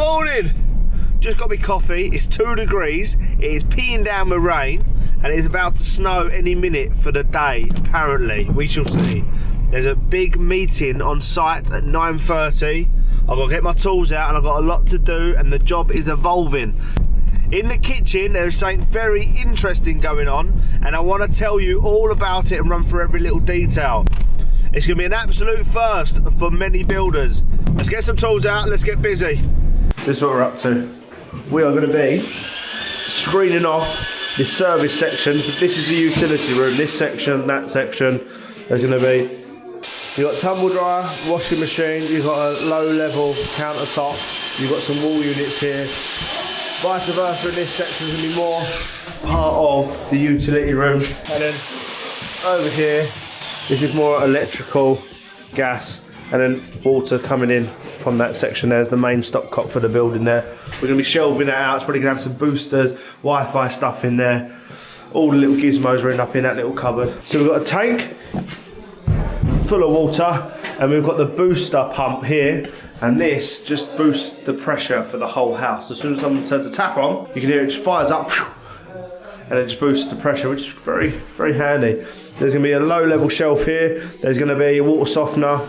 Morning! Just got me coffee, it's 2 degrees, it is peeing down with rain, and it is about to snow any minute for the day, apparently. We shall see. There's a big meeting on site at 9:30. I've got to get my tools out and I've got a lot to do, and the job is evolving. In the kitchen, there's something very interesting going on, and I want to tell you all about it and run through every little detail. It's going to be an absolute first for many builders. Let's get some tools out, let's get busy. This is what we're up to. We are going to be screening off this service section. This is the utility room, this section, that section. There's going to be, you've got tumble dryer, washing machine, you've got a low level countertop, you've got some wall units here. Vice versa, in this section is going to be more part of the utility room. And then over here, this is more electrical, gas, and then water coming in from that section. There's the main stopcock for the building there. We're going to be shelving that out. It's probably going to have some boosters, Wi-Fi stuff in there. All the little gizmos are in up in that little cupboard. So we've got a tank full of water, and we've got the booster pump here, and this just boosts the pressure for the whole house. As soon as someone turns a tap on, you can hear it just fires up, and it just boosts the pressure, which is very, very handy. There's going to be a low level shelf here. There's going to be a water softener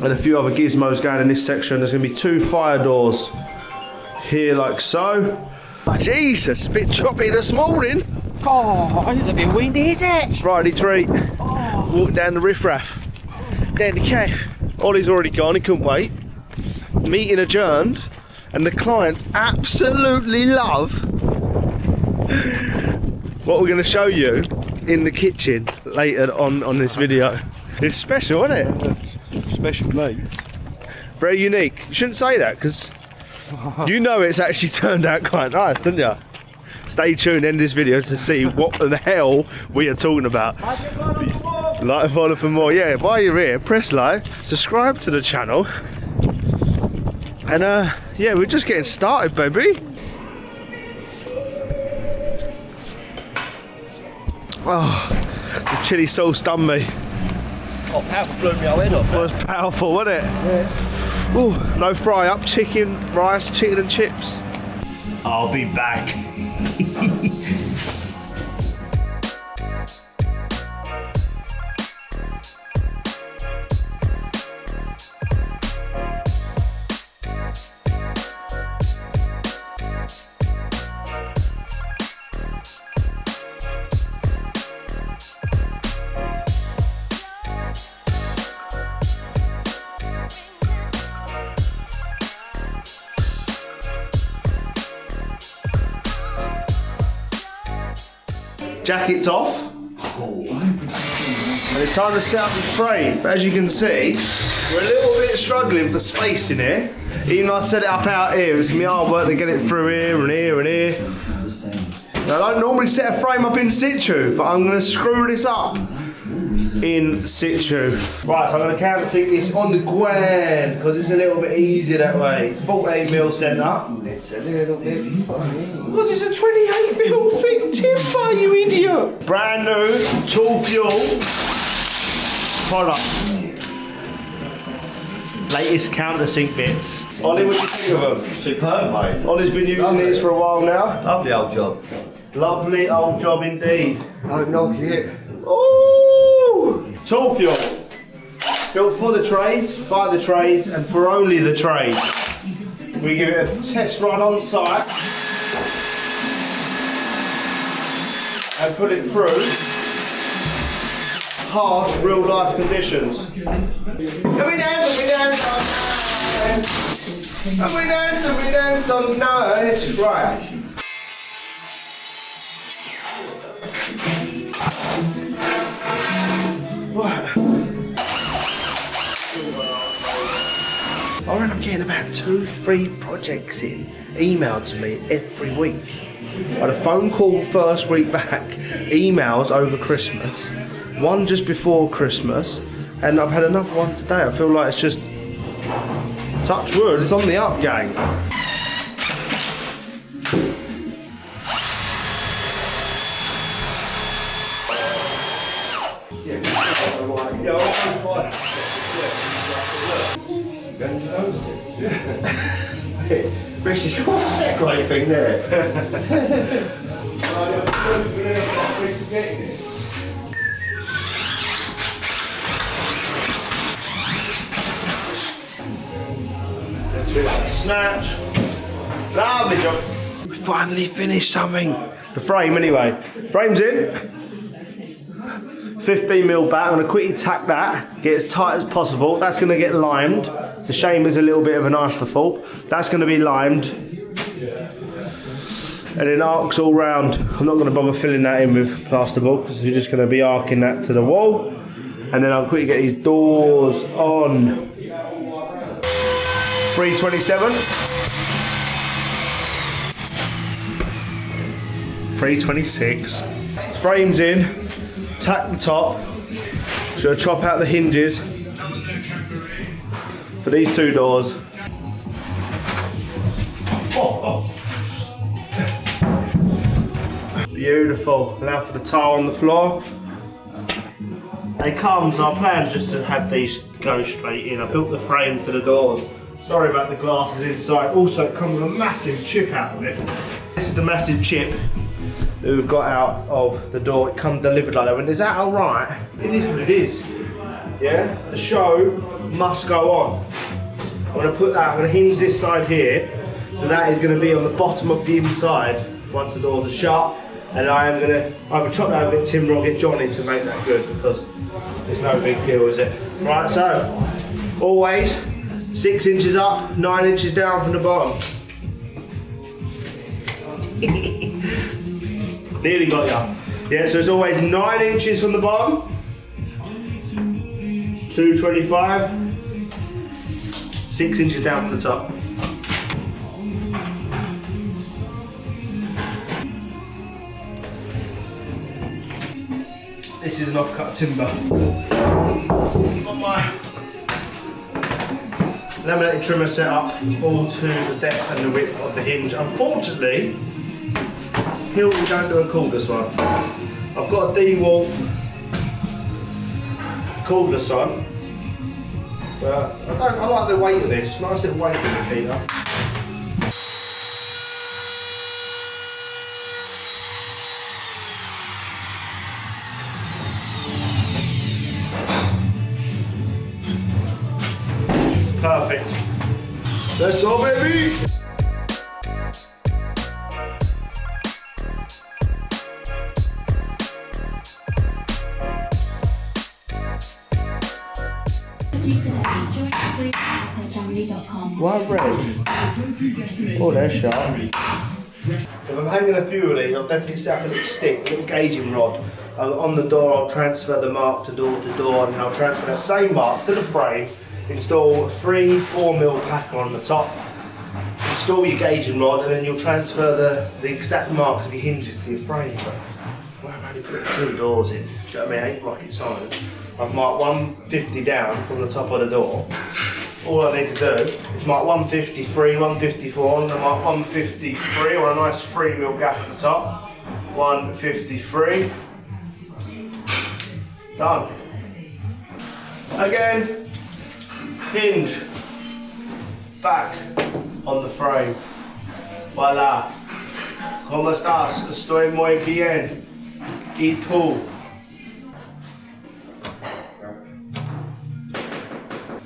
and a few other gizmos going in this section. There's going to be 2 fire doors here like so. Jesus, a bit choppy this morning. Oh, it's a bit windy, is it? Friday treat. Walk down the riffraff, down the cave. Ollie's already gone, he couldn't wait. Meeting adjourned, and the clients absolutely love what we're going to show you in the kitchen later on this video. It's special, isn't it? Special mates. Very unique. You shouldn't say that, because you know it's actually turned out quite nice, don't you? Stay tuned in this video to see what the hell we are talking about. Like and follow for more. Yeah, while you're here, press like, subscribe to the channel, and yeah, we're just getting started, baby. Oh, the chili sauce done me. Oh, powerful, blew me head off. It was powerful, wasn't it? Yeah. Ooh, no fry up, chicken, rice, chicken and chips. I'll be back. Jackets off, and it's time to set up the frame. But as you can see, we're a little bit struggling for space in here. Even though I set it up out here, it's gonna be hard work to get it through here and here and here. Now, I don't normally set a frame up in situ, but I'm gonna screw this up in situ. Right, so I'm gonna countersink this on the ground because it's a little bit easier that way. It's 14mm centre. It's a little bit funny. Because it's a 28mm thick timber, you idiot! Brand new Tool Fuel product. Latest countersink bits. Ollie, what do you think of them? Superb, mate. Ollie's been using these for a while now. Lovely old job. Lovely old job indeed. Don't knock it. Ooh! Tool Fuel. Built for the trades, by the trades, and for only the trades. We give it a test run on site and put it through harsh real life conditions. Can we dance on night? Right. I end up getting about 2-3 projects emailed to me every week. I had a phone call first week back, emails over Christmas, one just before Christmas, and I've had another one today. I feel like it's just, touch wood, it's on the up gang. Rich, just what's that great thing there? Snatch. Lovely job. We finally finished something. The frame anyway. Frame's in. 15mm back. I'm going to quickly tack that. Get as tight as possible. That's going to get limed. It's a shame there's a little bit of an afterthought. That's going to be limed. And then arcs all round. I'm not going to bother filling that in with plasterboard because we're just going to be arcing that to the wall. And then I'll quickly get these doors on. 327. 326. Frames in. Tack the top. Just going to chop out the hinges for these two doors. Beautiful. Now for the tile on the floor. They come, so our plan just to have these go straight in. I built the frame to the doors. Sorry about the glasses inside. Also, it comes with a massive chip out of it. This is the massive chip that we've got out of the door. It comes delivered like that. And is that alright? It is what it is. Yeah? The show must go on. I'm going to put that, I'm going to hinge this side here. So that is going to be on the bottom of the inside once the doors are shut. And I am going to either chop that a bit timber or get Johnny to make that good because it's no big deal, is it? Right, so always 6 inches up, 9 inches down from the bottom. Nearly got ya. Yeah, so it's always 9 inches from the bottom, 225, 6 inches down from the top. This is an off-cut timber. On my laminated trimmer set up all to the depth and the width of the hinge. Unfortunately, here we don't do a cordless one. I've got a D-wall cordless one, but I like the weight of this. Nice little weight of the Peter. Perfect. Let's go, baby! Why red? Oh, they're sharp. If I'm hanging a few of these, I'll definitely set up a little stick, a little gauging rod. On the door, I'll transfer the mark to door, and then I'll transfer that same mark to the frame. Install a 3-4mm packer on the top, install your gauging rod, and then you'll transfer the exact marks of your hinges to your frame. But I'm only putting 2 doors in, do you know what I mean? It ain't rocket science. I've marked 150 down from the top of the door. All I need to do is mark 153, 154, and then mark 153 on a nice 3mm gap at the top. 153. Done. Again. Hinge back on the frame. Voila. ¿Cómo estás? Estoy muy bien. ¿Y tú?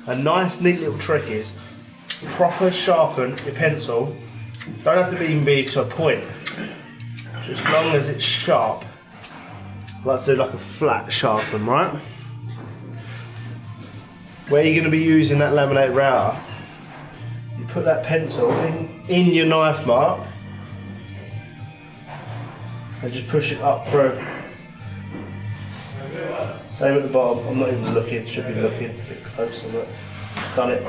A nice neat little trick is proper sharpen your pencil. Don't have to even be to a point. Just as long as it's sharp. I like to do like a flat sharpen, right? Where you're going to be using that laminated router, you put that pencil in your knife mark and just push it up through. Same at the bottom. I'm not even looking, should be looking a bit closer, but I've done it.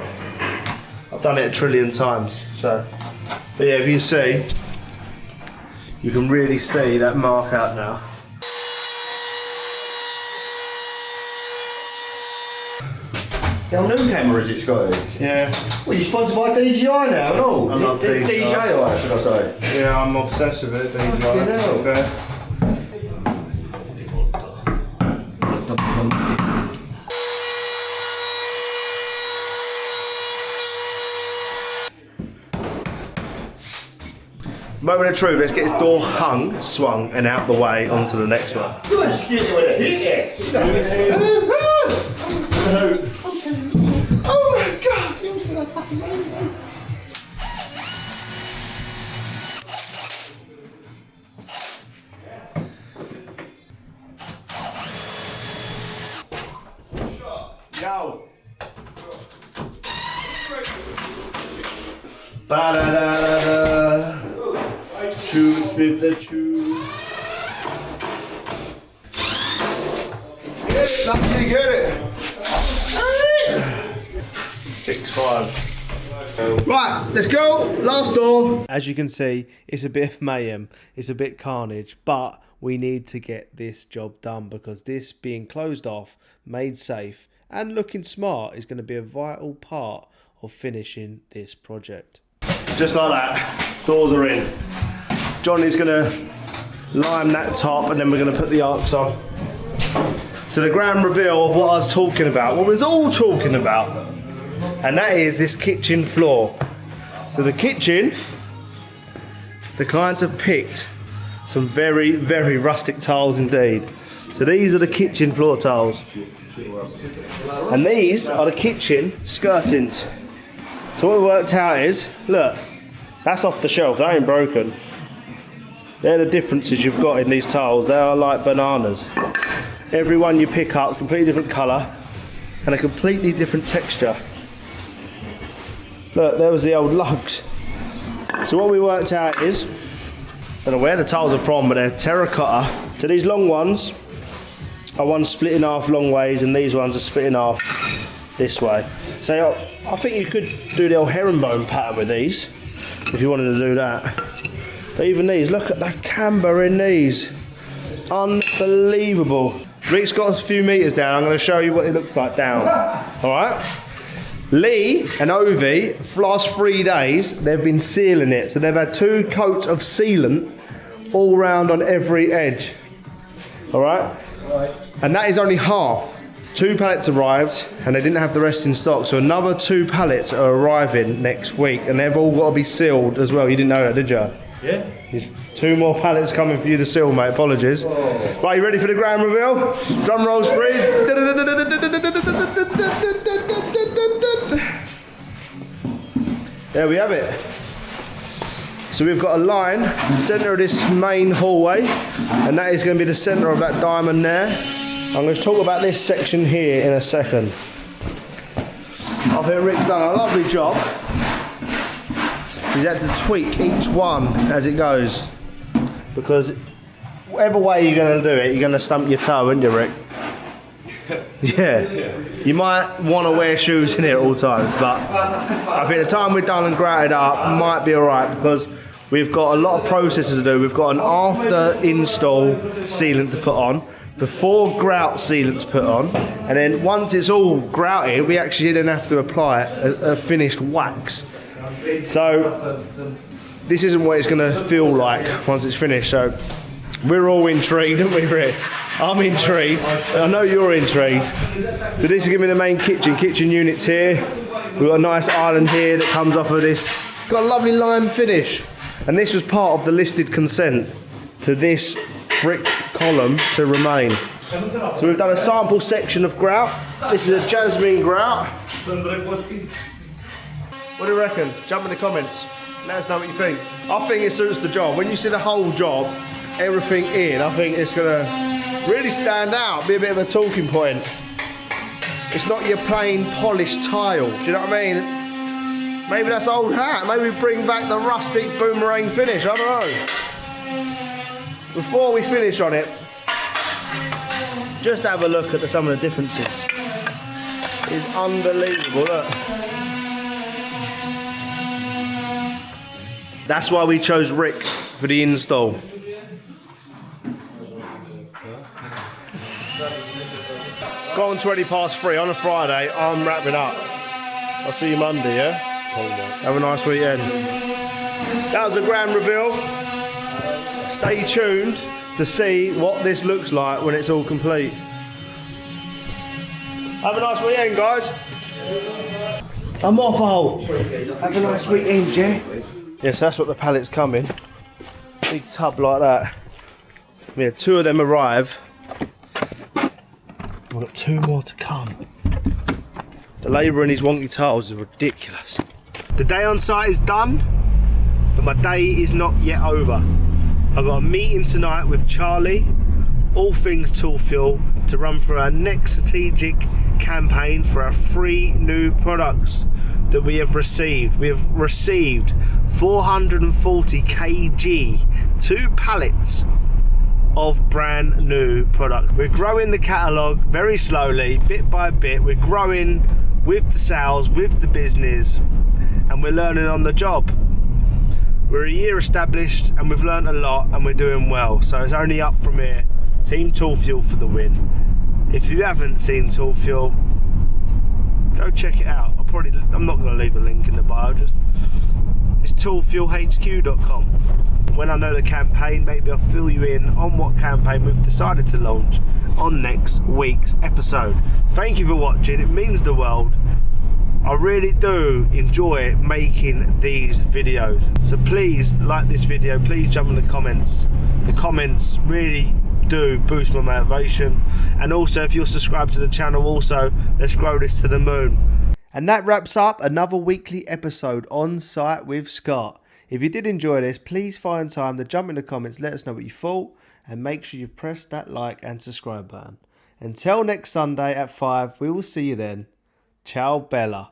I've done it a trillion times. So, but yeah, if you see, you can really see that mark out now. How new camera is it, Scotty? Yeah. Well, you're sponsored by DJI now, and all. I love DJI. DJI, should I say? Yeah, I'm obsessed with it. DJI, to be fair. Moment of truth, let's get this door hung, swung, and out the way onto the next one. Good, skinny with a hit, Oh my god! Yo! Ba-da-da-da-da. Shoot with the tube. Get it, lucky to get it. 6-5. Right, let's go. Last door. As you can see, it's a bit of mayhem. It's a bit carnage, but we need to get this job done because this being closed off, made safe, and looking smart is going to be a vital part of finishing this project. Just like that, doors are in. Johnny's going to lime that top and then we're going to put the arcs on. So the grand reveal of what I was talking about, what we was all talking about, and that is this kitchen floor. So the kitchen, the clients have picked some very, very rustic tiles indeed. So these are the kitchen floor tiles. And these are the kitchen skirtings. So what we worked out is, look, that's off the shelf, that ain't broken. They're the differences you've got in these tiles, they are like bananas. Every one you pick up, completely different colour and a completely different texture. Look, there was the old lugs. So what we worked out is, I don't know where the tiles are from, but they're terracotta. So these long ones are ones split in half long ways and these ones are split in half this way. So I think you could do the old herringbone pattern with these if you wanted to do that. But even these, look at that camber in these. Unbelievable. Rick's got a few metres down. I'm going to show you what it looks like down. Alright? Lee and Ovi, last 3 days, they've been sealing it. So they've had 2 coats of sealant all round on every edge. Alright? And that is only half. 2 pallets arrived and they didn't have the rest in stock. So another 2 pallets are arriving next week and they've all got to be sealed as well. You didn't know that, did you? Yeah. 2 more pallets coming for you to seal, mate. Apologies. Whoa. Right, you ready for the grand reveal? Drum rolls, please. There we have it. So we've got a line, centre of this main hallway, and that is going to be the centre of that diamond there. I'm going to talk about this section here in a second. I think Rick's done a lovely job. He's had to tweak each one as it goes, because whatever way you're going to do it, you're going to stump your toe, aren't you, Rick? Yeah. You might want to wear shoes in here at all times, but I think the time we're done and grouted up might be alright, because we've got a lot of processes to do. We've got an after install sealant to put on, before grout sealant to put on, and then once it's all grouted, we actually then have to apply a finished wax. So this isn't what it's going to feel like once it's finished. So we're all intrigued, aren't we, Rick? I'm intrigued. I know you're intrigued. So this is going to be the main kitchen units here. We've got a nice island here that comes off of this. Got a lovely lime finish. And this was part of the listed consent to this brick column to remain. So we've done a sample section of grout. This is a jasmine grout. What do you reckon? Jump in the comments. Let us know what you think. I think it suits the job. When you see the whole job, everything in, I think it's going to really stand out, be a bit of a talking point. It's not your plain polished tile, do you know what I mean? Maybe that's old hat. Maybe we bring back the rustic boomerang finish, I don't know. Before we finish on it, just have a look at some of the differences. It's unbelievable, look. That's why we chose Rick for the install. Gone 3:20 on a Friday, I'm wrapping up. I'll see you Monday, yeah? Have a nice weekend. That was the grand reveal. Stay tuned to see what this looks like when it's all complete. Have a nice weekend, guys. I'm off, Have a nice weekend, yeah? Yes, that's what the pallets come in. big tub like that. We had 2 of them arrive. We've got 2 more to come. The labour in these wonky tiles is ridiculous. The day on site is done, but my day is not yet over. I've got a meeting tonight with Charlie, all things Tool Fuel, to run through our next strategic campaign for our 3 new products that we have received. We have received 440 kg, 2 pallets of brand new products. We're growing the catalogue very slowly, bit by bit. We're growing with the sales, with the business, and we're learning on the job. We're a year established and we've learned a lot and we're doing well, so it's only up from here. Team Tool Fuel for the win. If you haven't seen Tool Fuel, go check it out. I'm not going to leave a link in the bio, it's toolfuelhq.com. When I know the campaign, maybe I'll fill you in on what campaign we've decided to launch on next week's episode. Thank you for watching, it means the world. I really do enjoy making these videos, so please like this video, please jump in the comments. The comments really do boost my motivation, and also if you're subscribed to the channel, also let's grow this to the moon. And that wraps up another weekly episode on site with Scott. If you did enjoy this, please find time to jump in the comments, let us know what you thought, and make sure you've pressed that like and subscribe button. Until next Sunday at 5, we will see you then. Ciao Bella.